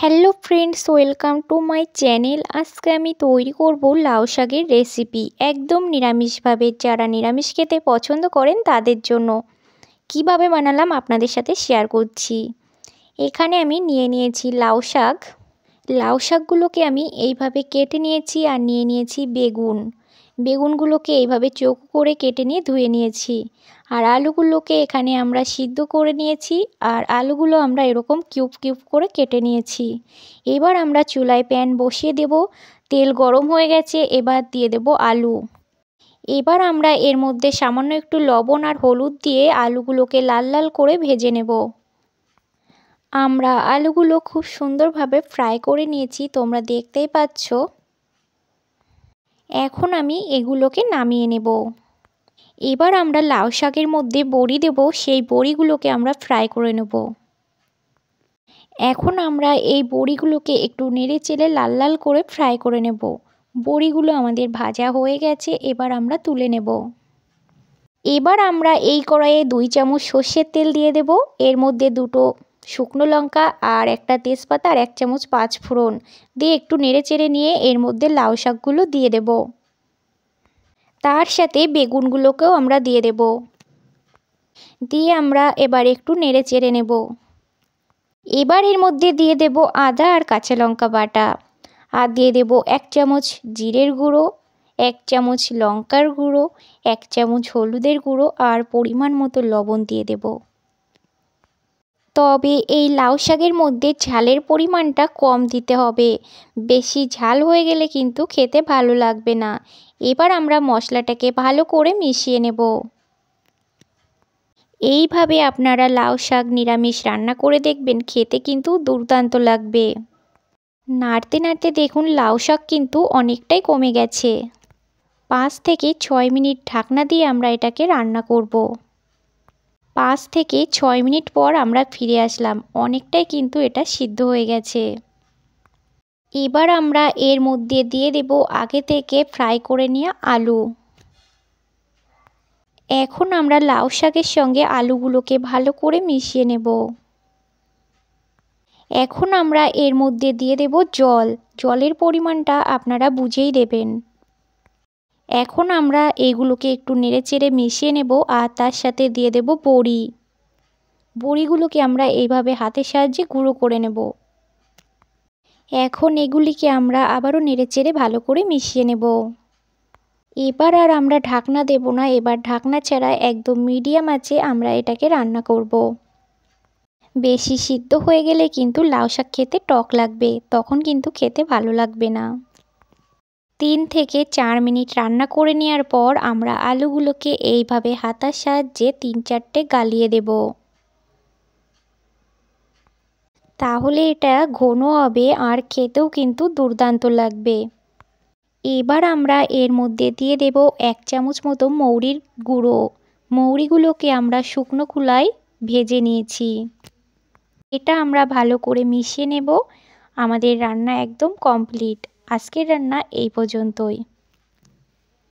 Hello friends, welcome to my channel. আজকে আমি তৈরি করব লাউ শাকের রেসিপি, একদম নিরামিষভাবে। যারা নিরামিষ খেতে পছন্দ করেন তাদের জন্য কিভাবে বানালাম আপনাদের সাথে শেয়ার করছি। এখানে আমি নিয়ে নিয়েছি লাউ শাক। লাউ শাকগুলোকে আমি এইভাবে কেটে নিয়েছি, আর নিয়ে নিয়েছি বেগুনগুলোকে এইভাবে চৌকো করে কেটে নিয়ে ধুয়ে নিয়েছি। আর আলুগুলোকে এখানে আমরা সিদ্ধ করে নিয়েছি, আর আলুগুলো আমরা এরকম কিউব কিউব করে কেটে নিয়েছি। এবার আমরা চুলায় প্যান বসিয়ে দেব। তেল গরম হয়ে গেছে, এবার দিয়ে দেব আলু। এবার আমরা এর মধ্যে সামান্য একটু লবণ আর হলুদ দিয়ে আলুগুলোকে লাল লাল করে ভেজে নেব। আমরা আলুগুলো খুব সুন্দরভাবে ফ্রাই করে নিয়েছি, তোমরা দেখতেই পাচ্ছ। এখন আমি এগুলোকে নামিয়ে নেব। এবার আমরা লাউ শাকের মধ্যে বড়ি দেব, সেই বড়িগুলোকে আমরা ফ্রাই করে নেব। এখন আমরা এই বড়িগুলোকে একটু নেড়ে চেড়ে লাল লাল করে ফ্রাই করে নেব। বড়িগুলো আমাদের ভাজা হয়ে গেছে, এবার আমরা তুলে নেব। এবার আমরা এই কড়াইয়ে 2 চামচ সর্ষের তেল দিয়ে দেব। এর মধ্যে 2টো শুকনো লঙ্কা আর একটা তেজপাতা আর 1 চামচ 5 ফোড়ন দিয়ে একটু নেড়ে চেড়ে নিয়ে এর মধ্যে লাউ শাকগুলো দিয়ে দেব। তার সাথে বেগুনগুলোকেও আমরা দিয়ে দেব। দিয়ে আমরা এবার একটু নেড়ে চেড়ে নেব। এবার এর মধ্যে দিয়ে দেব আদা আর কাঁচা লঙ্কা বাটা, আর দিয়ে দেব 1 চামচ জিরের গুঁড়ো, 1 চামচ লঙ্কার গুঁড়ো, 1 চামচ হলুদের গুঁড়ো আর পরিমাণ মতো লবণ দিয়ে দেব। তবে এই লাউ শাকের মধ্যে ঝালের পরিমাণটা কম দিতে হবে, বেশি ঝাল হয়ে গেলে কিন্তু খেতে ভালো লাগবে না। এবার আমরা মশলাটাকে ভালো করে মিশিয়ে নেব। এইভাবে আপনারা লাউ শাক নিরামিষ রান্না করে দেখবেন, খেতে কিন্তু দুর্দান্ত লাগবে। নাড়তে নাড়তে দেখুন লাউ শাক কিন্তু অনেকটাই কমে গেছে। 5 থেকে 6 মিনিট ঢাকনা দিয়ে আমরা এটাকে রান্না করব। 5 থেকে 6 মিনিট পর আমরা ফিরে আসলাম, অনেকটাই কিন্তু এটা সিদ্ধ হয়ে গেছে। এবার আমরা এর মধ্যে দিয়ে দেব আগে থেকে ফ্রাই করে নেওয়া আলু। এখন আমরা লাউ শাকের সঙ্গে আলুগুলোকে ভালো করে মিশিয়ে নেব। এখন আমরা এর মধ্যে দিয়ে দেব জল। জলের পরিমাণটা আপনারা বুঝেই দেবেন। এখন আমরা এগুলোকে একটু নেড়েচেড়ে মিশিয়ে নেব, আর তার সাথে দিয়ে দেব বড়িগুলোকে আমরা এইভাবে হাতের সাহায্যে গুঁড়ো করে নেব। এখন এগুলিকে আমরা আবারও নেড়েচেড়ে ভালো করে মিশিয়ে নেব। এবার আর আমরা ঢাকনা দেব না, এবার ঢাকনা ছাড়া একদম মিডিয়াম আঁচে আমরা এটাকে রান্না করব। বেশি সিদ্ধ হয়ে গেলে কিন্তু লাউ শাক খেতে টক লাগবে, তখন কিন্তু খেতে ভালো লাগবে না। 3 থেকে 4 মিনিট রান্না করে নেওয়ার পর আমরা আলুগুলোকে এইভাবে হাতার সাহায্যে 3-4টে গালিয়ে দেব। তাহলে এটা ঘন হবে আর খেতেও কিন্তু দুর্দান্ত লাগবে। এবার আমরা এর মধ্যে দিয়ে দেব 1 চামচ মতো মৌরির গুঁড়ো। মৌরিগুলোকে আমরা শুকনো খোলায় ভেজে নিয়েছি। এটা আমরা ভালো করে মিশিয়ে নেব। আমাদের রান্না একদম কমপ্লিট। আজকের রান্না এই পর্যন্তই।